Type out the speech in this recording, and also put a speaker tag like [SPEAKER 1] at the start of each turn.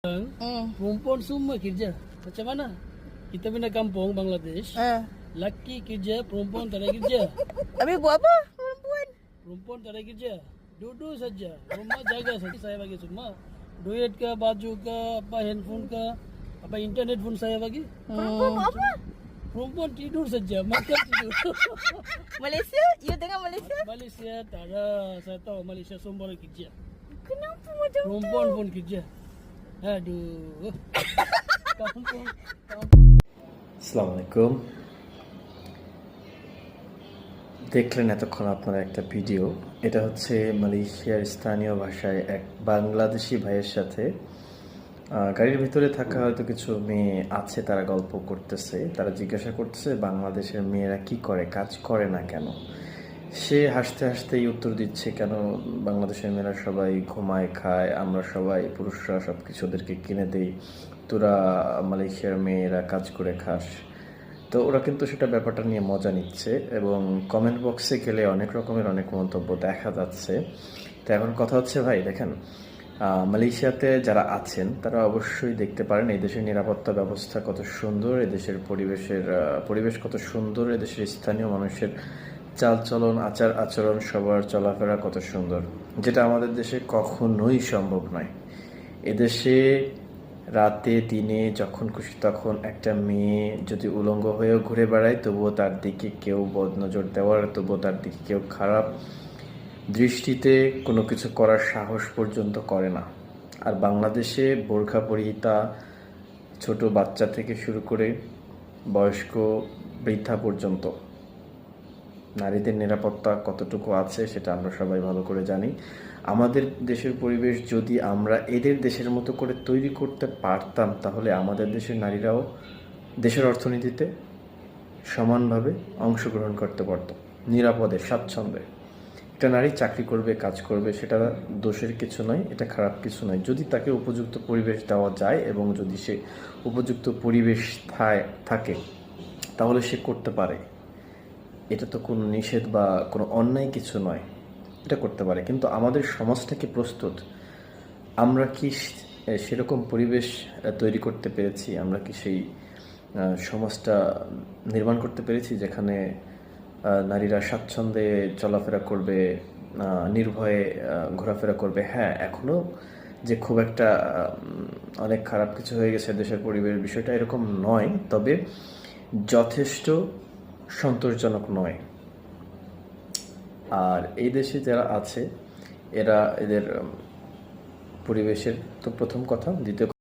[SPEAKER 1] Perempuan semua kerja. Macam mana? Kita punya kampung Bangladesh. Laki kerja, perempuan tak ada kerja.
[SPEAKER 2] Habis buat apa perempuan?
[SPEAKER 1] Perempuan tak ada kerja. Duduk saja. Rumah jaga saja. Saya bagi semua. Duit ke, baju ke, apa handphone ke, apa internet pun saya bagi.
[SPEAKER 2] Perempuan buat apa?
[SPEAKER 1] Perempuan tidur saja, makan tidur.
[SPEAKER 2] Malaysia? You tengok Malaysia?
[SPEAKER 1] Malaysia tak ada. Saya tahu Malaysia semua orang kerja.
[SPEAKER 2] Kenapa macam tu?
[SPEAKER 1] Perempuan pun kerja. Aduh. Kampung.
[SPEAKER 3] আসসালামু আলাইকুম। দেখলেন এতক্ষণ আপনারা একটা video. এটা হচ্ছে মালয়েশিয়ার স্থানীয় ভাষায় এক বাংলাদেশি ভাইয়ের সাথে গাড়ির ভিতরে থাকা হয়তো কিছু মেয়ে আছে, তারা গল্প করতেছে, তারা জিজ্ঞাসা করতেছে বাংলাদেশের মেয়েরা কি করে, কাজ করে না কেন। সে হাসতে হাসতেই উত্তর দিচ্ছে, কেন বাংলাদেশের মেয়েরা সবাই ঘুমায়, খায়, আমরা সবাই পুরুষরা সব কিছু ওদেরকে কিনে দেই, তোরা মালয়েশিয়ার মেয়েরা কাজ করে খাস। তো ওরা কিন্তু সেটা ব্যাপারটা নিয়ে মজা নিচ্ছে এবং কমেন্ট বক্সে গেলে অনেক রকমের অনেক মন্তব্য দেখা যাচ্ছে। তো এখন কথা হচ্ছে ভাই দেখেন, মালয়েশিয়াতে যারা আছেন তারা অবশ্যই দেখতে পারেন এই দেশের নিরাপত্তা ব্যবস্থা কত সুন্দর, এদেশের পরিবেশ কত সুন্দর, এদেশের স্থানীয় মানুষের চালচলন, আচার আচরণ, সবার চলাফেরা কত সুন্দর, যেটা আমাদের দেশে কখনোই সম্ভব নয়। এদেশে রাতে দিনে যখন খুশি তখন একটা মেয়ে যদি উলঙ্গ হয়েও ঘুরে বেড়ায় তবুও তার দিকে কেউ বদনজর দেওয়ার, তবুও তার দিকে কেউ খারাপ দৃষ্টিতে কোনো কিছু করার সাহস পর্যন্ত করে না। আর বাংলাদেশে বোরখা পরিহিতা ছোট বাচ্চা থেকে শুরু করে বয়স্ক বৃদ্ধা পর্যন্ত নারীদের নিরাপত্তা কতটুকু আছে সেটা আমরা সবাই ভালো করে জানি। আমাদের দেশের পরিবেশ যদি আমরা এদের দেশের মতো করে তৈরি করতে পারতাম তাহলে আমাদের দেশের নারীরাও দেশের অর্থনীতিতে সমানভাবে অংশগ্রহণ করতে পারত, নিরাপদে, স্বাচ্ছন্দ্যে। একটা নারী চাকরি করবে, কাজ করবে, সেটা দোষের কিছু নয়, এটা খারাপ কিছু নয়, যদি তাকে উপযুক্ত পরিবেশ দেওয়া যায় এবং যদি সে উপযুক্ত পরিবেশ থাকে তাহলে সে করতে পারে। এটা তো কোনো নিষেধ বা কোনো অন্যায় কিছু নয়, এটা করতে পারে। কিন্তু আমাদের সমাজটা কি প্রস্তুত? আমরা কি সেরকম পরিবেশ তৈরি করতে পেরেছি? আমরা কি সেই সমাজটা নির্মাণ করতে পেরেছি যেখানে নারীরা স্বাচ্ছন্দ্যে চলাফেরা করবে, নির্ভয়ে ঘোরাফেরা করবে? হ্যাঁ, এখনও যে খুব একটা অনেক খারাপ কিছু হয়ে গেছে দেশের পরিবেশ, বিষয়টা এরকম নয়, তবে যথেষ্ট সন্তোষজনক নয়। আর এই দেশে যারা আছে এরা এদের পরিবেশের তো প্রথম কথা, দ্বিতীয়